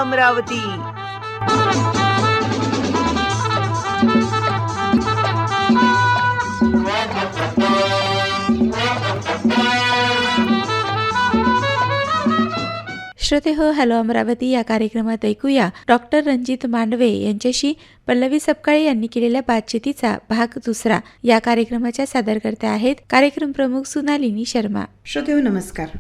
अमरावती. श्रोते हो, हॅलो अमरावती या कार्यक्रमात ऐकूया डॉक्टर रणजित मांडवे यांच्याशी पल्लवी सपकाळे यांनी केलेल्या बातचीतीचा भाग दुसरा. या कार्यक्रमाच्या सादरकर्त्या आहेत कार्यक्रम प्रमुख सोनालिनी शर्मा. श्रोते हो, नमस्कार.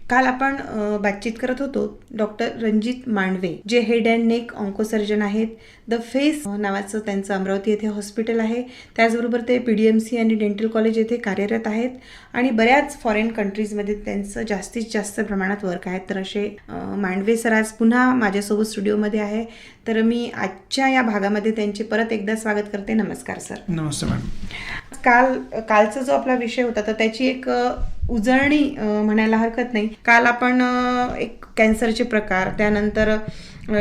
काल आपण बातचीत करत होतो डॉक्टर रणजित मांडवे, जे हेड अँड नेक ऑन्कोसर्जन आहेत. द फेस नावाचं त्यांचं अमरावती येथे हॉस्पिटल आहे. त्याचबरोबर ते PDMC आणि डेंटल कॉलेज येथे कार्यरत आहेत आणि बऱ्याच फॉरेन कंट्रीजमध्ये त्यांचं जास्तीत जास्त प्रमाणात वर्क आहे. तर असे मांडवे सर आज पुन्हा माझ्यासोबत स्टुडिओमध्ये आहे. तर मी आजच्या या भागामध्ये त्यांचे परत एकदा स्वागत करते. नमस्कार सर. नमस्ते मॅडम. कालचा जो आपला विषय होता तर त्याची एक उजळणी म्हणायला हरकत नाही. काल आपण एक कॅन्सरचे प्रकार, त्यानंतर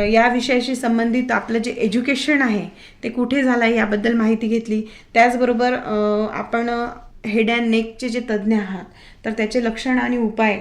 या विषयाशी संबंधित आपलं जे एज्युकेशन आहे ते कुठे झालं आहे याबद्दल माहिती घेतली. त्याचबरोबर आपण हेड अँड नेकचे जे तज्ज्ञ आहात तर त्याचे लक्षण आणि उपाय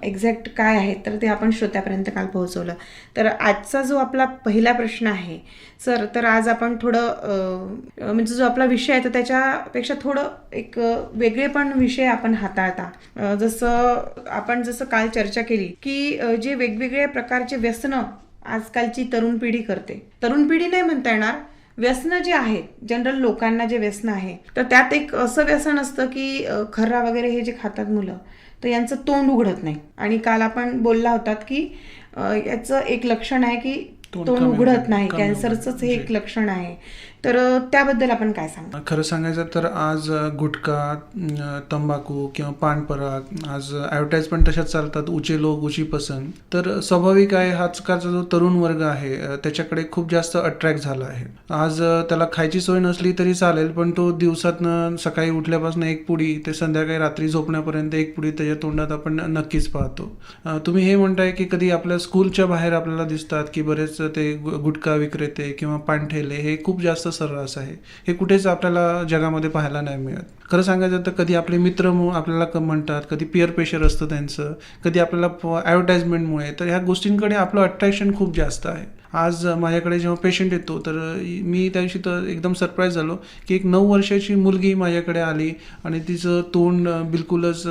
एक्झॅक्ट काय आहेत तर ते आपण श्रोत्यापर्यंत काल पोहोचवलं. तर आजचा जो आपला पहिला प्रश्न आहे सर, तर आज आपण थोडं म्हणजे जो आपला विषय आहे तर त्याच्यापेक्षा थोडं एक वेगळे पण विषय आपण हाताळता. जसं काल चर्चा केली की जे वेगवेगळ्या प्रकारचे व्यसनं आजकालची तरुण पिढी करते. तरुण पिढी नाही म्हणता येणार, व्यसनं जे आहेत जनरल लोकांना जे व्यसन आहे तर त्यात एक असं व्यसन असतं की खर्रा वगैरे हे जे खातात मुलं तर यांचं तोंड उघडत नाही. आणि काल आपण बोलला होतात की याचं एक लक्षण आहे की तोंड उघडत नाही, कॅन्सरचंच हे एक लक्षण आहे. तर त्याबद्दल आपण काय सांगतो? खरं सांगायचं तर आज गुटखा, तंबाखू किंवा पान पराग, आज ॲडव्हर्टाईज पण तशाच चालतात, ऊंचे लोक ऊंची पसंत. तर स्वाभाविक आहे आजकालचा जो तरुण वर्ग आहे त्याच्याकडे खूप जास्त अट्रॅक्ट झाला आहे. आज त्याला खायची सोय नसली तरी चालेल, पण तो दिवसातनं सकाळी उठल्यापासून एक पुडी ते संध्याकाळी रात्री झोपण्यापर्यंत एक पुडी त्याच्या तोंडात आपण नक्कीच पाहतो. तुम्ही हे म्हणताय की कधी आपल्या स्कूलच्या बाहेर आपल्याला दिसतात की बरेच ते गुटखा विक्रेते किंवा पानठेले हे खूप जास्त सर्रास आहे. हे कुठेच आपल्याला जगामध्ये पाहायला नाही मिळत. खरं सांगायचं तर कधी आपले मित्र आपल्याला म्हणतात, कधी पिअर प्रेशर असतं त्यांचं, कधी आपल्याला ॲडव्हर्टाइजमेंटमुळे. तर ह्या गोष्टींकडे आपलं अट्रॅक्शन खूप जास्त आहे. आज माझ्याकडे जेव्हा पेशंट येतो तर मी त्या दिवशी तर एकदम सरप्राईज झालो की एक 9 वर्षाची मुलगी माझ्याकडे आली आणि तिचं तोंड बिलकुलच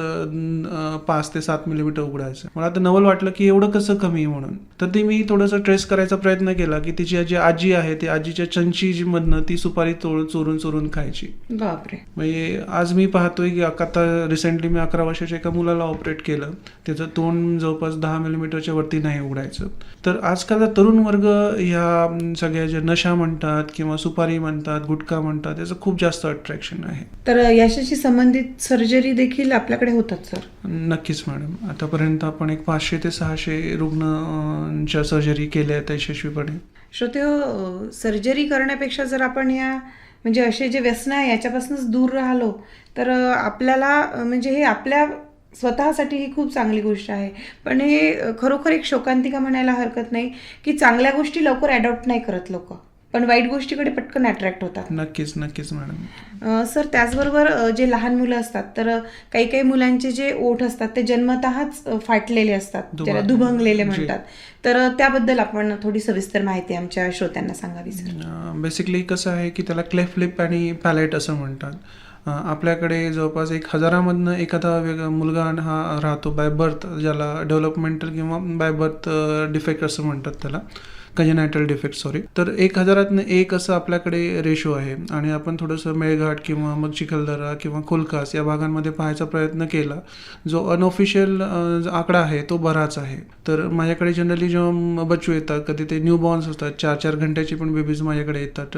5 ते 7 मिलीमीटर उघडायचं. मला तर नवल वाटलं की एवढं कसं कमी म्हणून. तर ते मी थोडंसं ट्रेस करायचा प्रयत्न केला की तिची जी आजी आहे ती आजीच्या चंची मधनं ती सुपारी चोरून चोरून खायची. बापरे. म्हणजे आज मी पाहतोय की आता रिसेंटली मी 11 वर्षाच्या एका मुलाला ऑपरेट केलं, त्याचं तोंड जवळपास 10 मिलीमीटरच्या वरती नाही उघडायचं. तर आजकालचा तरुण वर्ग ह्या सगळ्या ज्या नशा म्हणतात किंवा सुपारी म्हणतात, गुटखा म्हणतात, याचं खूप जास्त अट्रॅक्शन आहे. तर याच्याशी संबंधित सर्जरी देखील आपल्याकडे होतात सर? नक्कीच मॅडम. आतापर्यंत आपण एक 500 ते 600 रुग्णांच्या सर्जरी केल्या आहेत यशस्वीपणे. श्रोते हो, सर्जरी करण्यापेक्षा जर आपण म्हणजे असे जे व्यसन आहे याच्यापासूनच दूर राहिलो तर आपल्याला म्हणजे हे आपल्या स्वतःसाठी ही खूप चांगली गोष्ट आहे. पण हे खरोखर एक शोकांतिका म्हणायला हरकत नाही की चांगल्या गोष्टी लवकर अडॉप्ट नाही करत लोक, पण वाईट गोष्टीकडे पटकन अट्रॅक्ट होतात. नक्कीच नक्कीच मॅडम. सर, त्याचबरोबर जे लहान मुलं असतात तर काही मुलांचे जे ओठ असतात ते जन्मतःच फाटलेले असतात, ज्याला दुभंगलेले म्हणतात. तर त्याबद्दल आपण थोडी सविस्तर माहिती आमच्या श्रोत्यांना सांगावी सर. बेसिकली कसं आहे की त्याला क्लेफ्ट लिप आणि पॅलेट असं म्हणतात. आपल्याकडे जवळपास 1000मधनं एखादा मुलगा हा राहतो बाय बर्थ, ज्याला डेव्हलपमेंटल किंवा बाय बर्थ डिफेक्ट असं म्हणतात त्याला, कंजेनायटल डिफेक्ट सॉरी. तर 1000तनं 1 असं आपल्याकडे रेशो आहे. आणि आपण थोडंसं मेळघाट किंवा मग चिखलदरा किंवा कोलकास या भागांमध्ये पाहायचा प्रयत्न केला, जो अनऑफिशियल आकडा आहे तो बराच आहे. तर माझ्याकडे जनरली जेव्हा बच्चू येतात, कधी ते न्यूबॉर्न्स असतात, 4-4 घंट्याची पण बेबीज माझ्याकडे येतात,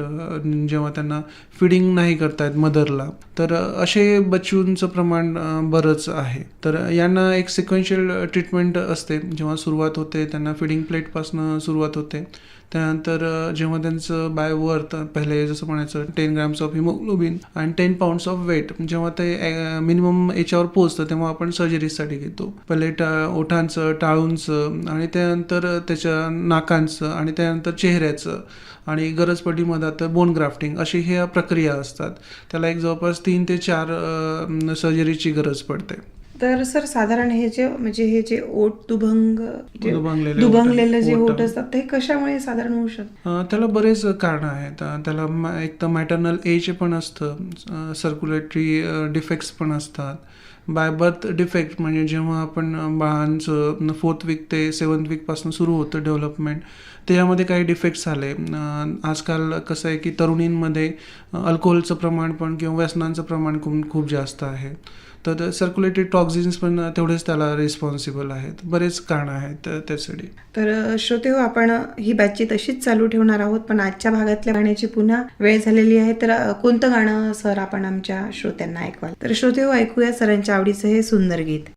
जेव्हा त्यांना फिडिंग नाही करतायत मदरला, तर असे बच्चूंचं प्रमाण बरंच आहे. तर यांना एक सिक्वेन्शियल ट्रीटमेंट असते. जेव्हा सुरुवात होते त्यांना फिडिंग प्लेटपासून सुरुवात होते. त्यानंतर जेव्हा त्यांचं बाय वर्थ पहिले जसं म्हणायचं 10 ग्रॅम्स ऑफ हिमोग्लोबिन आणि 10 पाऊंड्स ऑफ वेट, जेव्हा ते मिनिमम याच्यावर पोहोचतं तेव्हा आपण सर्जरीसाठी घेतो. पहिले ओठांचं, टाळूंचं आणि त्यानंतर त्याच्या नाकांचं आणि त्यानंतर चेहऱ्याचं आणि गरज पडली मधात बोन ग्राफ्टिंग, अशी ह्या प्रक्रिया असतात. त्याला एक जवळपास 3 ते 4 सर्जरीची गरज पडते. तर सर साधारण हे जे ओठ दुभंगलेले जे ओठ. ओठ असतात ते कशामुळे साधारण होऊ शकतात? त्याला बरेच कारण आहेत. त्याला एक तर मॅटर्नल एज पण असतं, सर्क्युलेटरी डिफेक्ट्स पण असतात, बाय बर्थ डिफेक्ट म्हणजे जेव्हा आपण बाळांचं 4th वीक ते 7th वीकपासून सुरू होतं डेव्हलपमेंट, त्यामध्ये काही डिफेक्ट्स आले. आजकाल कसं आहे की तरुणींमध्ये अल्कोहोलचं प्रमाण पण किंवा व्यसनांचं प्रमाण खूप जास्त आहे. तर सर्क्युलेटरी टॉक्झिन्स पण तेवढेच त्याला रिस्पॉन्सिबल आहेत. बरेच कारणं आहेत त्यासाठी. तर श्रोते हो, आपण ही बातचीत अशीच चालू ठेवणार आहोत, पण आजच्या भागातल्या गाण्याची पुन्हा वेळ झालेली आहे. तर कोणतं गाणं सर आपण आमच्या श्रोत्यांना ऐकवाल? तर श्रोते हो, ऐकूया सरांच्या आवडीचं हे सुंदर गीत.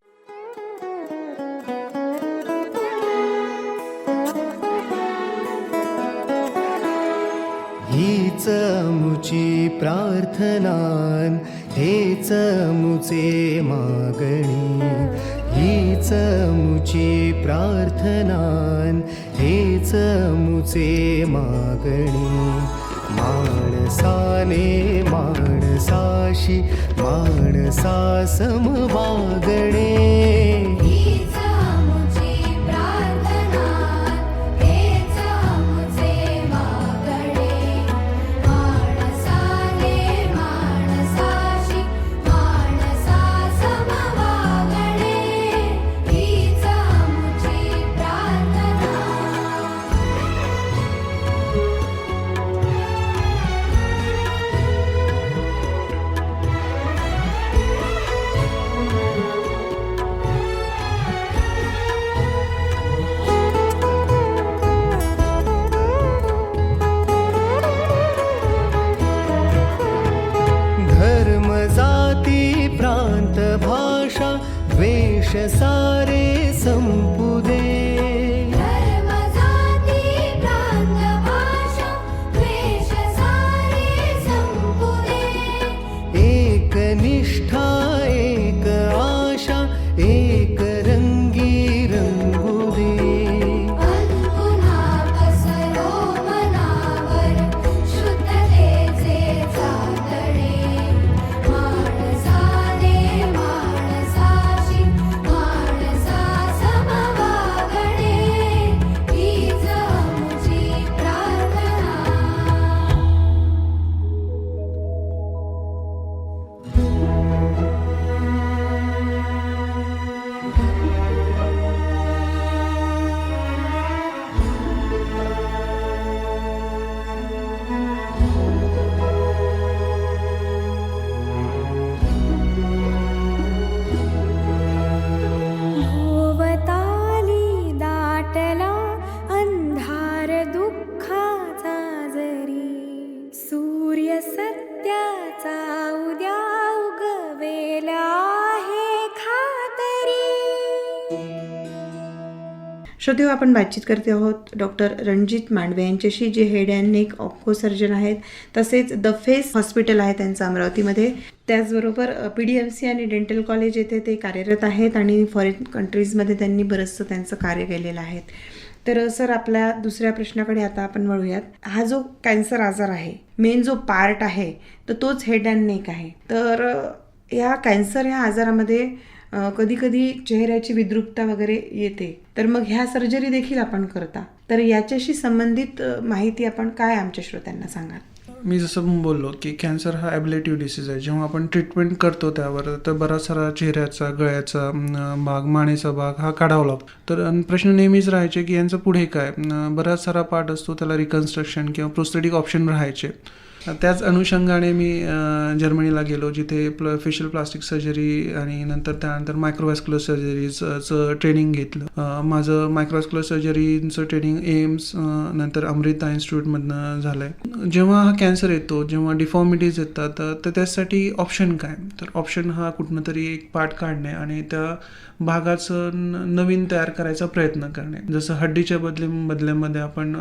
हीच मुची प्रार्थनान, हेच मुचे मागणी. हीच मुची प्रार्थनान, हेच मुचे मागणी. माणसाने माणसाशी माणसा सम वागणे. धर्म जाती प्रांत भाषा द्वेष सारे संपू दे. एक निष्ठा एक आशा एक रंगी रंगू दे. भोवताली दाटला अंधार दुःखाचा जरी. सूर्य सत्याचा उद्या उगवेल आहे खातरी. श्रोते हो, आपण बातचीत करते आहोत डॉक्टर रणजित मांडवे यांच्याशी, जे हेड अँड नेक ऑप्को सर्जन आहेत. तसेच द फेस हॉस्पिटल आहे त्यांचं अमरावतीमध्ये. त्याचबरोबर PDMC आणि डेंटल कॉलेज येथे ते कार्यरत आहेत आणि फॉरेन कंट्रीजमध्ये त्यांनी बरंचसं त्यांचं कार्य केलेलं आहे. तर सर, आपल्या दुसऱ्या प्रश्नाकडे आता आपण वळूयात. हा जो कॅन्सर आजार आहे, मेन जो पार्ट आहे तर तोच हेड अँड नेक आहे. तर ह्या कॅन्सर ह्या आजारामध्ये कधी कधी चेहऱ्याची विद्रुपता वगैरे येते. तर मग ह्या सर्जरी देखील आपण करता. तर याच्याशी संबंधित माहिती आपण काय आमच्या श्रोत्यांना सांगाल? मी जसं बोललो की कॅन्सर हा ॲबिलिटिव्ह डिसीज आहे. जेव्हा आपण ट्रीटमेंट करतो त्यावर तर बराच सारा चेहऱ्याचा, गळ्याचा भाग, मानेचा भाग हा काढावा लागतो. तर प्रश्न नेहमीच राहायचे की यांचं पुढे काय. बराच सारा पार्ट असतो, त्याला रिकन्स्ट्रक्शन किंवा प्रोस्थेटिक ऑप्शन राहायचे. त्याच अनुषंगाने मी जर्मनीला गेलो, जिथे फेशियल प्लास्टिक सर्जरी आणि त्यानंतर मायक्रोवॅस्क्युलर सर्जरीचं ट्रेनिंग घेतलं. माझं मायक्रोवॅस्क्युलर सर्जरीचं ट्रेनिंग एम्स नंतर अमृता इन्स्टिट्यूटमधनं झालं आहे. जेव्हा हा कॅन्सर येतो, जेव्हा डिफॉर्मिटीज येतात, तर त्यासाठी ऑप्शन काय? तर ऑप्शन हा कुठनं तरी एक पार्ट काढणे आणि त्या भागाचं नवीन तयार करायचा प्रयत्न करणे. जसं हड्डीच्या बदल्यामध्ये आपण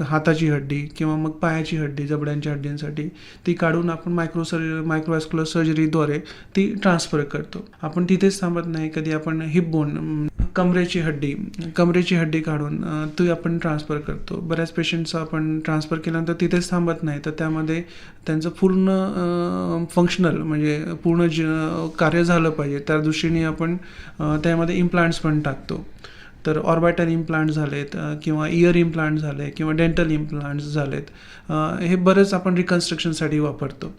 हाताची हड्डी किंवा मग पायाची हड्डी, जबड्यांची हड्डींसाठी ती काढून आपण मायक्रोवॅस्क्युलर सर्जरीद्वारे ती ट्रान्सफर करतो. आपण तिथेच थांबत नाही. कधी आपण हिप बोन कमरेची हड्डी काढून ती आपण ट्रान्सफर करतो. बऱ्याच पेशंटचं आपण ट्रान्सफर केल्यानंतर तिथेच थांबत नाही, तर त्यामध्ये त्यांचं पूर्ण फंक्शनल म्हणजे पूर्ण कार्य झालं पाहिजे त्या दृष्टीने आपण त्यामध्ये इम्प्लांट्स पण टाकतो. तर ऑर्बिटल इम्प्लांट झालेत किंवा इयर इम्प्लांट झाले किंवा डेंटल इम्प्लांट्स झालेत, हे बरेच आपण रिकन्स्ट्रक्शनसाठी वापरतो.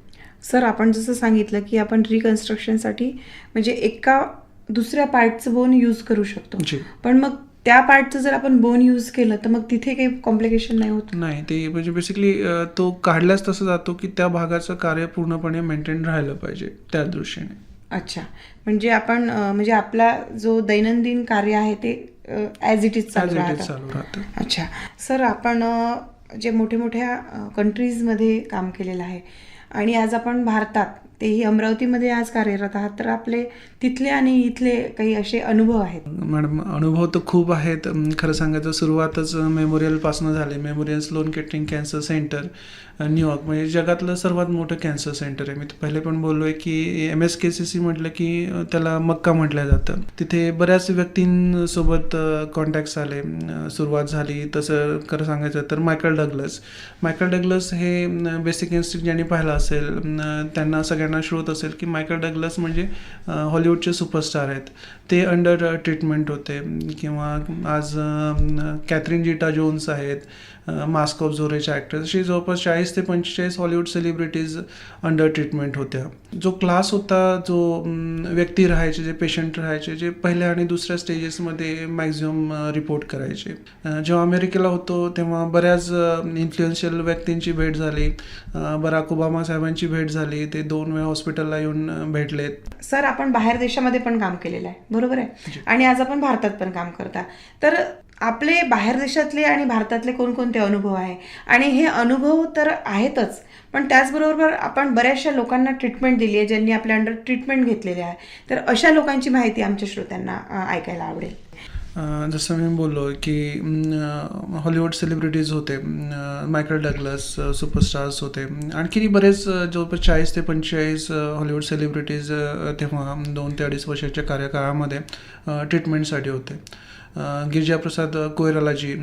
सर, आपण जसं सांगितलं की आपण रिकन्स्ट्रक्शनसाठी म्हणजे एका दुसऱ्या पार्टचं बोन यूज करू शकतो, जी. पण मग त्या पार्टचं जर आपण बोन यूज केलं तर मग तिथे काही कॉम्प्लिकेशन नाही होत? नाही, ते म्हणजे बेसिकली तो काढल्यास तसं जातो की त्या भागाचं कार्य पूर्णपणे मेंटेन राहिलं पाहिजे त्या दृष्टीने. अच्छा, म्हणजे आपण म्हणजे आपला जो दैनंदिन कार्य आहे ते ॲज इट इज चालू राहतं. अच्छा सर, आपण जे मोठ्या कंट्रीजमध्ये काम केलेलं आहे आणि आज आपण भारतात, तेही अमरावतीमध्ये आज कार्यरत आहात, तर आपले तिथले आणि इथले काही असे अनुभव आहेत? मॅडम, अनुभव तर खूप आहेत. खरं सांगायचं सुरुवातच मेमोरियलपासून झाले. Memorial Sloan Kettering Cancer Center New York म्हणजे जगातलं सर्वात मोठं कॅन्सर सेंटर आहे. मी पहिले पण बोललो आहे की MSKCC म्हटलं की त्याला मक्का म्हटलं जातं. तिथे बऱ्याच व्यक्तींसोबत कॉन्टॅक्ट्स आले, सुरुवात झाली. तसं खरं सांगायचं तर मायकल डग्लस हे बेसिक इन्स्टिंक्ट ज्यांनी पाहिलं असेल त्यांना सगळ्यांना श्रोत असेल की मायकल डग्लस म्हणजे हॉलिवूडचे सुपरस्टार आहेत. ते अंडर ट्रीटमेंट होते. किंवा आज कॅथरीन झीटा जोन्स आहेत, मास्क ऑफ झोरेच्या ॲक्ट्रेस, अशी जवळपास 40 ते 45 हॉलिवूड सेलिब्रिटीज अंडर ट्रीटमेंट होत्या. जो क्लास होता, जो व्यक्ती राहायचे, जे पेशंट राहायचे, जे पहिल्या आणि दुसऱ्या स्टेजेसमध्ये मॅक्झिमम रिपोर्ट करायचे. जेव्हा अमेरिकेला होतो तेव्हा बऱ्याच इन्फ्लुएन्शियल व्यक्तींची भेट झाली. बराक ओबामा साहेबांची भेट झाली. ते 2 वेळा हॉस्पिटलला येऊन भेटलेत. सर, आपण बाहेर देशामध्ये पण काम केलेलं आहे, बरोबर आहे, आणि आज आपण भारतात पण काम करता. तर आपले बाहेर देशातले आणि भारतातले कोणकोणते अनुभव आहे? आणि हे अनुभव तर आहेतच, पण त्याचबरोबर आपण बऱ्याचशा लोकांना ट्रीटमेंट दिली आहे, ज्यांनी आपल्या अंडर ट्रीटमेंट घेतलेली आहे. तर अशा लोकांची माहिती आमच्या श्रोत्यांना ऐकायला आवडेल. जसं मी बोललो की हॉलिवूड सेलिब्रिटीज होते, मायकल डग्लस सुपरस्टार्स होते, आणखी बरेच जवळपास 40 ते 45 हॉलिवूड सेलिब्रिटीज तेव्हा 2 ते 2.5 वर्षाच्या कार्यकाळामध्ये ट्रीटमेंटसाठी होते. गिरिजाप्रसाद कोइरालाजी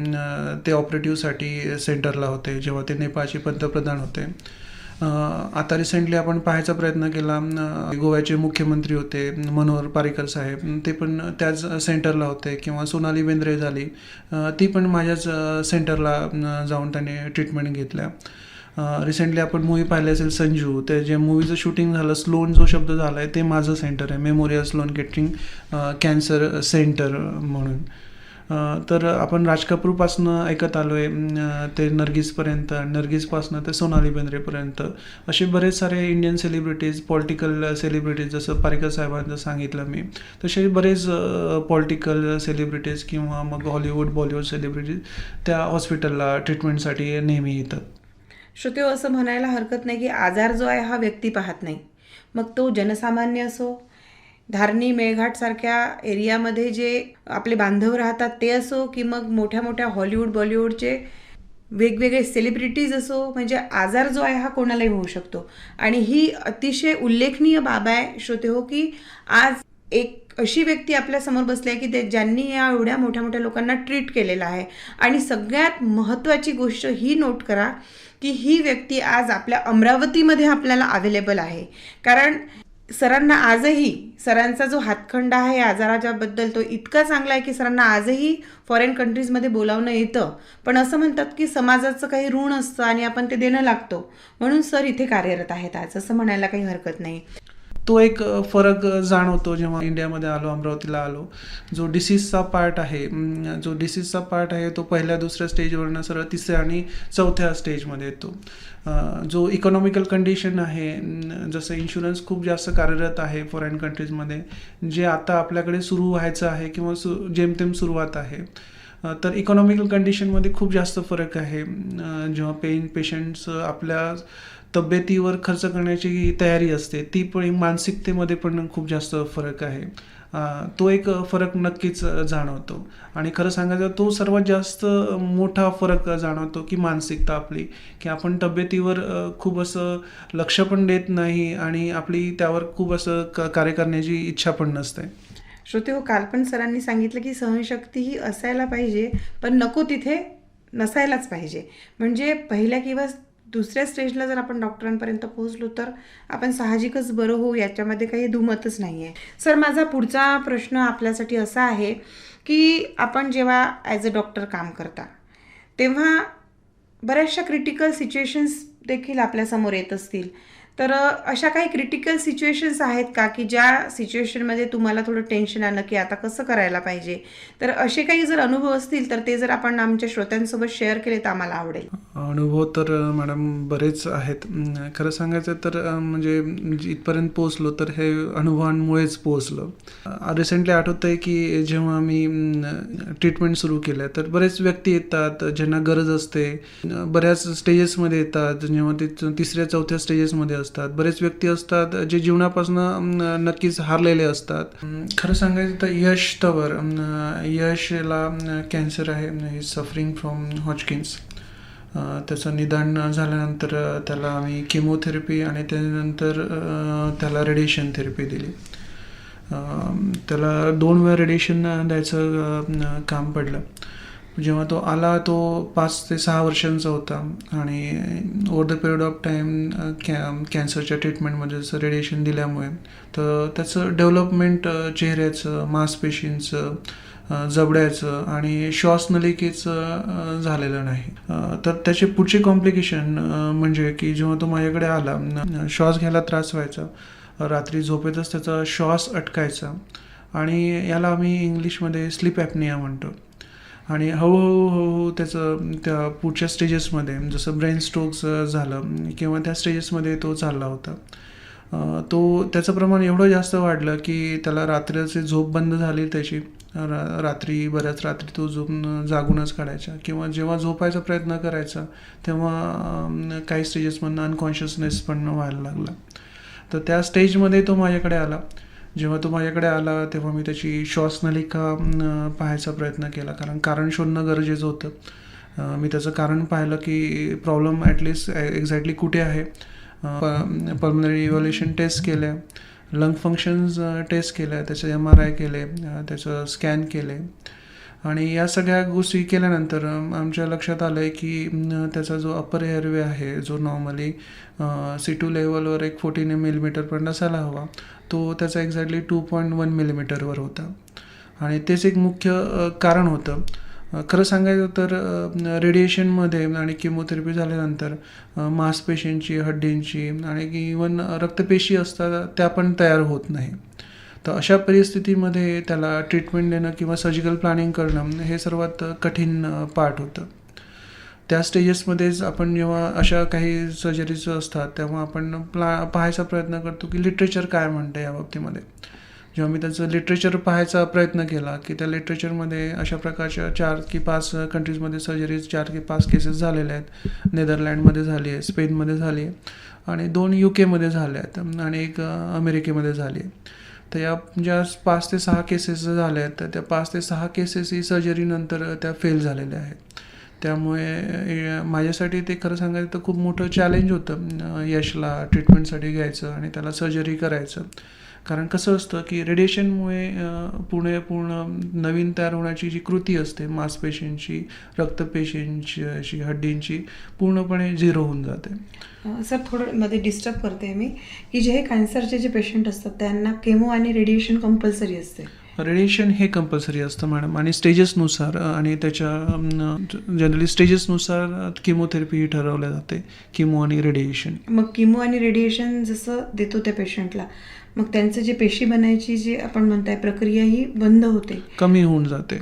ते ऑपरेटिव्हसाठी सेंटरला होते जेव्हा ते नेपाळचे पंतप्रधान होते. आता रिसेंटली आपण पाहायचा प्रयत्न केला, गोव्याचे मुख्यमंत्री होते मनोहर पारिकर साहेब, ते पण त्याच सेंटरला होते. किंवा सोनाली बेंद्रे झाली, ती पण माझ्याच सेंटरला जाऊन त्याने ट्रीटमेंट घेतल्या. रिसेंटली आपण मूवी पाहिले असेल संजू, ते जे मूवीचं शूटिंग झालं, स्लोन जो शब्द झाला आहे ते माझं सेंटर आहे, Memorial Sloan Kettering Cancer Center म्हणून. तर आपण राजकपूरपासनं ऐकत आलो आहे ते नर्गिसपासनं ते सोनाली बेंद्रेपर्यंत असे बरेच सारे इंडियन सेलिब्रिटीज, पॉलिटिकल सेलिब्रिटीज, जसं पारिकर साहेबांचं सांगितलं मी, तसे बरेच पॉलिटिकल सेलिब्रिटीज किंवा मग हॉलिवूड बॉलिवूड सेलिब्रिटीज त्या हॉस्पिटलला ट्रीटमेंटसाठी नेहमी येतात. श्रोतेहो, असं म्हणायला हरकत नाही की आजार जो आहे हा व्यक्ती पाहत नाही, मग तो जनसामान्य असो, धारणी मेळघाट सारख्या एरियामध्ये जे आपले बांधव राहतात ते असो, की मग मोठ्या हॉलिवूड बॉलिवूडचे वेगवेगळे सेलिब्रिटीज असो, म्हणजे आजार जो आहे हा कोणालाही होऊ शकतो. आणि ही अतिशय उल्लेखनीय बाब आहे श्रोतेहो की आज एक अशी व्यक्ती आपल्यासमोर बसली आहे की ज्यांनी या एवढ्या मोठ्या लोकांना ट्रीट केलेलं आहे. आणि सगळ्यात महत्त्वाची गोष्ट ही नोट करा की ही व्यक्ती आज आपल्या अमरावतीमध्ये आपल्याला अवेलेबल आहे. कारण सरांना आजही, सरांचा जो हातखंडा आहे आजाराच्याबद्दल तो इतका चांगला आहे की सरांना आजही फॉरेन कंट्रीजमध्ये बोलावणं येतं. पण असं म्हणतात की समाजाचं काही ऋण असतं आणि आपण ते देणं लागतो, म्हणून सर इथे कार्यरत आहेत आज, असं म्हणायला काही हरकत नाही. तो एक फरक जाणवतो जेव्हा इंडियामध्ये आलो, अमरावतीला आलो. जो डिसीजचा पार्ट आहे तो पहिल्या दुसऱ्या स्टेजवरनं सरळ तिसऱ्या आणि चौथ्या स्टेजमध्ये येतो. जो इकॉनॉमिकल कंडिशन आहे, जसं इन्शुरन्स खूप जास्त कार्यरत आहे फॉरेन कंट्रीजमध्ये, जे आता आपल्याकडे सुरू व्हायचं आहे किंवा जेमतेम सुरुवात आहे. तर इकॉनॉमिकल कंडिशनमध्ये खूप जास्त फरक आहे. जेव्हा पेशंट्स आपल्या तब्येतीवर खर्च करण्याची तयारी असते ती पण मानसिकतेमध्ये पण खूप जास्त फरक आहे. तो एक फरक नक्कीच जाणवतो आणि खरं सांगायचं तो सर्वात जास्त मोठा फरक जाणवतो की मानसिकता आपली, की आपण तब्येतीवर खूप असं लक्ष पण देत नाही आणि आपली त्यावर खूप असं कार्य करण्याची इच्छा पण नसते. श्रोते हो, काल पण सरांनी सांगितलं की सहनशक्ती ही असायला पाहिजे, पण नको तिथे नसायलाच पाहिजे. म्हणजे पहिल्या किंवा दुसऱ्या स्टेजला जर आपण डॉक्टरांपर्यंत पोहोचलो तर आपण साहजिकच बरं होऊ, याच्यामध्ये काही दुमतच नाही आहे. सर, माझा पुढचा प्रश्न आपल्यासाठी असा आहे की आपण जेव्हा ॲज अ डॉक्टर काम करता तेव्हा बऱ्याचशा क्रिटिकल सिच्युएशन्स देखील आपल्यासमोर येत असतील. तर अशा काही क्रिटिकल सिच्युएशन्स आहेत का की ज्या सिच्युएशनमध्ये तुम्हाला थोडं टेन्शन आलं की आता कसं करायला पाहिजे? तर असे काही जर अनुभव असतील तर ते जर आपण आमच्या श्रोत्यांसोबत शेअर केले तर आम्हाला आवडेल. अनुभव तर मॅडम बरेच आहेत. खरं सांगायचं तर म्हणजे इथपर्यंत पोहोचलो तर हे अनुभवांमुळेच पोहोचलो. रिसेंटली आठवतं आहे की जेव्हा मी ट्रीटमेंट सुरू केलं तर बरेच व्यक्ती येतात ज्यांना गरज असते. बऱ्याच स्टेजेसमध्ये येतात, जेव्हा ते 3ऱ्या-4थ्या स्टेजेसमध्ये असतात. बरेच व्यक्ती असतात जे जीवनापासून नक्कीच हारलेले असतात. खरं सांगायचं तर यशला कॅन्सर आहे, ही सफरिंग फ्रॉम हॉजकिन्स. त्याचं निदान झाल्यानंतर त्याला आम्ही केमोथेरपी आणि त्यानंतर त्याला रेडिएशन थेरपी दिली. त्याला 2 वेळा रेडिएशन द्यायचं काम पडलं. जेव्हा तो आला तो 5 ते 6 वर्षांचा होता आणि over the period of time कॅन्सरच्या ट्रीटमेंटमध्ये जसं रेडिएशन दिल्यामुळे तर त्याचं डेव्हलपमेंट चेहऱ्याचं, मांसपेशींचं, जबड्याचं आणि श्वासनलिकेचं झालेलं नाही. तर त्याचे पुढचे कॉम्प्लिकेशन म्हणजे की जेव्हा तो माझ्याकडे आला, श्वास घ्यायला त्रास व्हायचा, रात्री झोपेतच त्याचा श्वास अटकायचा आणि याला आम्ही इंग्लिशमध्ये स्लीप ॲपनिया म्हणतो. आणि हळूहळू त्याचं त्या पुढच्या स्टेजेसमध्ये जसं ब्रेन स्ट्रोक्स झालं किंवा त्या स्टेजेसमध्ये तो चालला होता. त्याचं प्रमाण एवढं जास्त वाढलं की त्याला रात्रीची झोप बंद झाली त्याची. बऱ्याच रात्री तो जागूनच काढायचा किंवा जेव्हा झोपायचा प्रयत्न करायचा तेव्हा काही स्टेजेसमधनं अनकॉन्शियसनेस पण व्हायला लागला. तर त्या स्टेजमध्ये तो माझ्याकडे आला. जेव्हा तो माझ्याकडे आला तेव्हा मी त्याची श्वासनलिका पाहायचा प्रयत्न केला, कारण शोधणं गरजेचं होतं. मी त्याचं कारण पाहिलं की प्रॉब्लेम ॲटलिस्ट एक्झॅक्टली कुठे आहे. पल्मनरी इव्हॅल्युएशन टेस्ट केल्या, लंग फंक्शन्स टेस्ट केल्या, त्याचं MRI केले, त्याचं स्कॅन केले आणि या सगळ्या गोष्टी केल्यानंतर आमच्या लक्षात आलं आहे की त्याचा जो अप्पर एअरवे आहे, जो नॉर्मली C2 लेवलवर एक 14 मिलीमीटरपर्यंत असायला हवा, तो त्याचा एक्झॅक्टली 2.1 मिलीमीटरवर होता आणि तेच एक मुख्य कारण होतं. खरं सांगायचं तर रेडिएशनमध्ये आणि किमोथेरपी झाल्यानंतर मांसपेशींची, हड्डींची आणि इवन रक्तपेशी असतात त्या पण तयार होत नाही. तर अशा परिस्थितीमध्ये त्याला ट्रीटमेंट देणं किंवा सर्जिकल प्लॅनिंग करणं हे सर्वात कठीण पार्ट होतं. त्या स्टेजेसमध्येच आपण जेव्हा अशा काही सर्जरीज असतात तेव्हा आपण पाहायचा प्रयत्न करतो की लिटरेचर काय म्हणतं या बाबतीमध्ये. जेव्हा मी त्याचं लिटरेचर पाहायचा प्रयत्न केला की त्या लिटरेचरमध्ये अशा प्रकारच्या 4 की 5 कंट्रीजमध्ये सर्जरीज 4 की 5 केसेस झालेल्या आहेत. नेदरलँडमध्ये झाली आहे, स्पेनमध्ये झाली आहे आणि 2 UK झाल्या आहेत आणि 1 अमेरिकेमध्ये झाली आहे. तर या ज्या 5 ते 6 केसेस झाल्या आहेत तर त्या 5 ते 6 केसेस ही सर्जरीनंतर त्या फेल झालेल्या आहेत. त्यामुळे माझ्यासाठी ते खरं सांगायचं तर खूप मोठं चॅलेंज होतं यशला ट्रीटमेंटसाठी घ्यायचं आणि त्याला सर्जरी करायचं. कारण कसं असतं की रेडिएशनमुळे पूर्ण नवीन तयार होण्याची जी कृती असते मांसपेशींची, रक्तपेशींची, हड्डींची पूर्णपणे झिरो होऊन जाते. सर, थोडं मध्ये डिस्टर्ब करते मी की जे हे कॅन्सरचे जे पेशंट असतात त्यांना केमो आणि रेडिएशन कंपल्सरी असते. रेडिएशन हे कंपल्सरी असतं मॅडम आणि स्टेजेसनुसार आणि त्याच्या जनरली स्टेजेसनुसार किमोथेरपी ही ठरवल्या जाते, किमो आणि रेडिएशन. मग किमो आणि रेडिएशन जसं देतो त्या पेशंटला, मग त्यांचं जे पेशी बनायची जे आपण म्हणताय प्रक्रिया ही बंद होते, कमी होऊन जाते.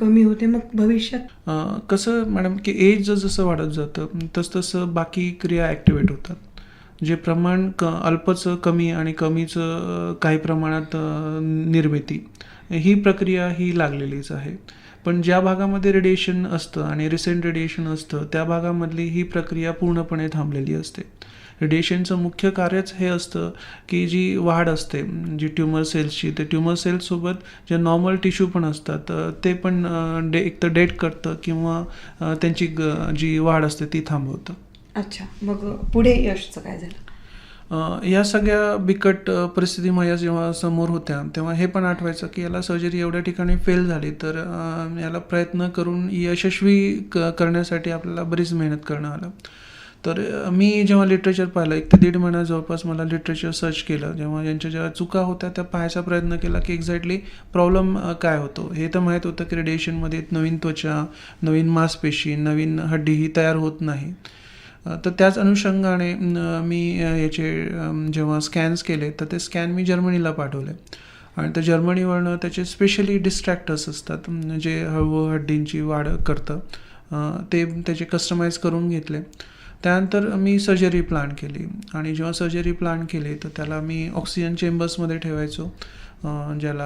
मग भविष्यात कसं मॅडम की एज जसं वाढत जातं तसं बाकी क्रिया ॲक्टिवेट होतात. जे प्रमाण अल्पचं कमी आणि कमीचं काही प्रमाणात निर्मिती ही प्रक्रिया ही लागलेलीच आहे. पण ज्या भागामध्ये रेडिएशन असतं आणि रिसेंट रेडिएशन असतं त्या भागामधली ही प्रक्रिया पूर्णपणे थांबलेली असते. रेडिएशनचं मुख्य कार्यच हे असतं की जी वाढ असते जी ट्युमर सेल्सची, ते ट्युमर सेल्ससोबत जे नॉर्मल टिश्यू पण असतात ते पण एक तर डेट करतं किंवा त्यांची जी वाढ असते ती थांबवतं. अच्छा, मग पुढे यशचं काय झालं? या सगळ्या बिकट परिस्थिती माझ्या जेव्हा समोर होत्या तेव्हा हे पण आठवायचं की याला सर्जरी एवढ्या ठिकाणी फेल झाली तर याला प्रयत्न करून यशस्वी करण्यासाठी आपल्याला बरीच मेहनत करणं आलं. तर मी जेव्हा लिटरेचर पाहिलं 1 ते 1.5 महिना जवळपास मला लिटरेचर सर्च केलं. जेव्हा यांच्या ज्या चुका होत्या त्या पाहायचा प्रयत्न केला की एक्झॅक्टली प्रॉब्लेम काय होतो. हे तर माहीत होतं की रेडिएशनमध्ये नवीन त्वचा, नवीन मांसपेशी, नवीन हड्डी ही तयार होत नाही. तर त्याच अनुषंगाने मी याचे जेव्हा स्कॅन्स केले तर ते स्कॅन मी जर्मनीला पाठवले आणि त्या जर्मनीवरनं त्याचे स्पेशली डिस्ट्रॅक्टर्स असतात जे हड्डींची वाढ करतं, ते त्याचे कस्टमाइज करून घेतले. त्यानंतर मी सर्जरी प्लॅन केली आणि जेव्हा सर्जरी प्लॅन केली तर त्याला मी ऑक्सिजन चेंबर्समध्ये ठेवायचो, ज्याला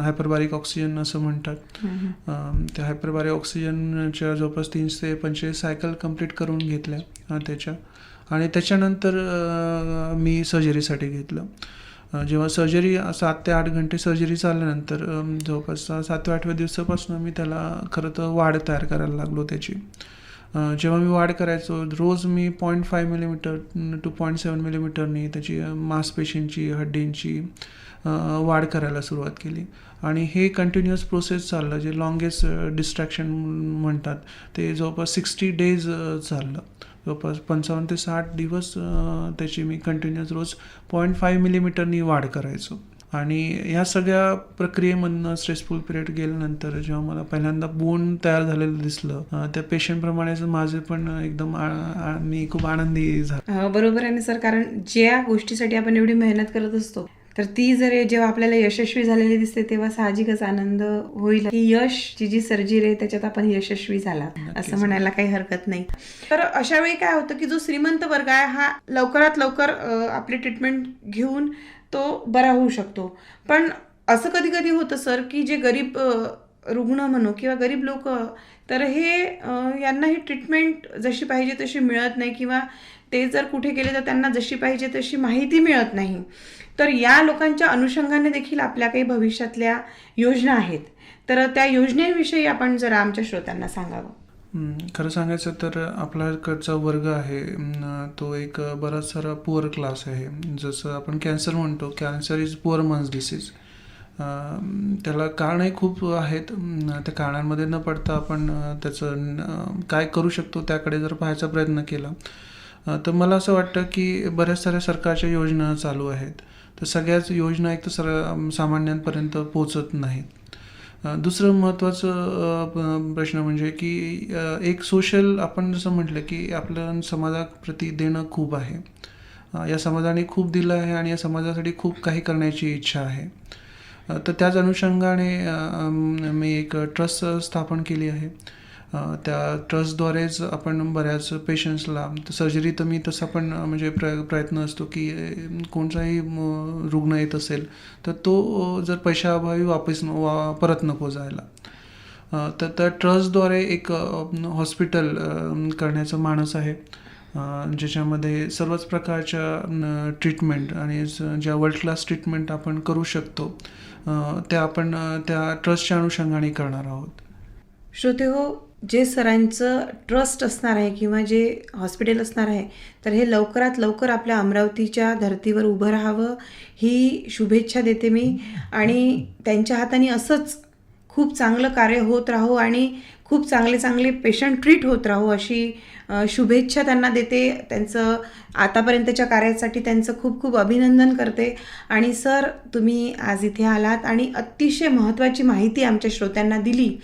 हायपरबारिक ऑक्सिजन असं म्हणतात. त्या हायपरबारिक ऑक्सिजनच्या जवळपास 30 ते 45 सायकल कंप्लीट करून घेतल्या त्याच्या आणि त्याच्यानंतर मी सर्जरीसाठी घेतलं. जेव्हा सर्जरी 7 ते 8 घंटे सर्जरी चालल्यानंतर जवळपास 7व्या-8व्या दिवसापासून मी त्याला खरं तर वाढ तयार करायला लागलो त्याची. जेव्हा मी वाढ करायचो रोज मी 0.5 मिलीमीटर टू 0.7 मिलीमीटरनी त्याची मांसपेशींची, हड्डींची वाढ करायला सुरुवात केली आणि हे कंटिन्युअस प्रोसेस चाललं, जे लॉंगेस्ट डिस्ट्रॅक्शन म्हणतात ते जवळपास 60 डेज चाललं. जवळपास 55 ते 60 दिवस त्याची मी कंटिन्युअस रोज 0.5 मिलीमीटरनी वाढ करायचो आणि ह्या सगळ्या प्रक्रियेमधनं स्ट्रेसफुल पिरियड गेल्यानंतर जेव्हा मला पहिल्यांदा बोन तयार झालेलं दिसलं त्या पेशंटप्रमाणेच माझे पण एकदम मी खूप आनंदी झालो. बरोबर आहे ना सर, कारण ज्या गोष्टीसाठी आपण एवढी मेहनत करत असतो तर ती जर जेव्हा आपल्याला यशस्वी झालेली दिसते तेव्हा साहजिकच आनंद होईल की यशची जी सर्जरी आहे त्याच्यात आपण यशस्वी झाला असं म्हणायला काही हरकत नाही. तर अशा वेळी काय होतं की जो श्रीमंत वर्ग आहे हा लवकरात लवकर आपली ट्रीटमेंट घेऊन तो बरा होऊ शकतो. पण असं कधी कधी होतं सर की जे गरीब रुग्ण म्हणू किंवा गरीब लोक तर हे यांना ही ट्रीटमेंट जशी पाहिजे तशी मिळत नाही किंवा ते जर कुठे गेले तर त्यांना जशी पाहिजे तशी माहिती मिळत नाही. तर या लोकांच्या अनुषंगाने देखील आपल्या काही भविष्यातल्या योजना आहेत, तर त्या योजनेविषयी आपण जरा आमच्या श्रोत्यांना सांगावं. खरं सांगायचं तर आपल्याकडचा वर्ग आहे तो एक बराच सारा पुअर क्लास आहे. जसं आपण कॅन्सर म्हणतो, कॅन्सर इज पुअर मन्स डिसीज. त्याला कारणही खूप आहेत. त्या कारणांमध्ये न पडता आपण त्याचं काय करू शकतो त्याकडे जर पाहायचा प्रयत्न केला तर मला असं वाटतं की बऱ्याच साऱ्या सरकारच्या योजना चालू आहेत, तर सगळ्याच योजना एक तर सामान्यांपर्यंत पोचत नाहीत. दुसरं महत्त्वाचं प्रश्न म्हणजे की एक सोशल आपण जसं म्हटलं की आपल्या समाजाप्रती देणं खूप आहे. या समाजाने खूप दिलं आहे आणि या समाजासाठी खूप काही करण्याची इच्छा आहे. तर त्याच अनुषंगाने मी एक ट्रस्ट स्थापन केली आहे. त्या ट्रस्टद्वारेच आपण बऱ्याच पेशंट्सला सर्जरी तर मी तसा पण म्हणजे प्रयत्न असतो की कोणताही रुग्ण येत असेल तर तो जर पैशाअभावी परत नको जायला, तर त्या ट्रस्टद्वारे एक हॉस्पिटल करण्याचं मानस आहे ज्याच्यामध्ये सर्वच प्रकारच्या ट्रीटमेंट आणि ज्या वर्ल्ड क्लास ट्रीटमेंट आपण करू शकतो त्या आपण त्या ट्रस्टच्या अनुषंगाने करणार आहोत. श्रोते हो, जे सरांचं ट्रस्ट असणार आहे किंवा जे हॉस्पिटल असणार आहे तर हे लवकरात लवकर आपल्या अमरावतीच्या धर्तीवर उभं राहावं ही शुभेच्छा देते मी. आणि त्यांच्या हाताने असंच खूप चांगलं कार्य होत राहो आणि खूप चांगले चांगले पेशंट ट्रीट होत राहो अशी शुभेच्छा त्यांना देते. त्यांचं आतापर्यंतच्या कार्यासाठी त्यांचं खूप खूप अभिनंदन करते. आणि सर, तुम्ही आज इथे आलात आणि अतिशय महत्त्वाची माहिती आमच्या श्रोत्यांना दिली.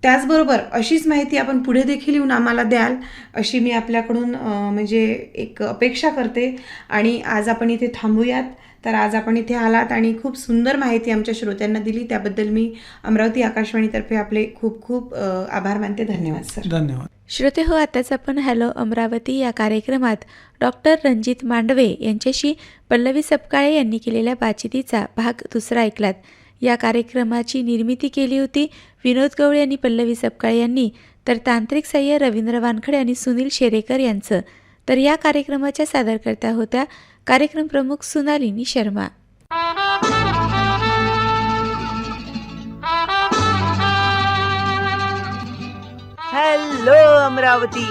त्याचबरोबर अशीच माहिती आपण पुढे देखील येऊन आम्हाला द्याल अशी मी आपल्याकडून म्हणजे एक अपेक्षा करते. आणि आज आपण इथे थांबूयात. तर आज आपण इथे आलात आणि खूप सुंदर माहिती आमच्या श्रोत्यांना दिली त्याबद्दल मी अमरावती आकाशवाणीतर्फे आपले खूप खूप आभार मानते. धन्यवाद सर. धन्यवाद. श्रोते हो, आताच आपण हॅलो अमरावती या कार्यक्रमात डॉक्टर रणजित मांडवे यांच्याशी पल्लवी सपकाळे यांनी केलेल्या बातचितीचा भाग 2 ऐकलात. या कार्यक्रमाची निर्मिती केली होती विनोद गवळे आणि पल्लवी सपकाळे यांनी, तर तांत्रिक सहाय्य रवींद्र वानखडे आणि सुनील शेरेकर यांचं. तर या कार्यक्रमाच्या सादरकर्त्या होत्या कार्यक्रम प्रमुख सुनालिनी शर्मा. हॅलो अमरावती.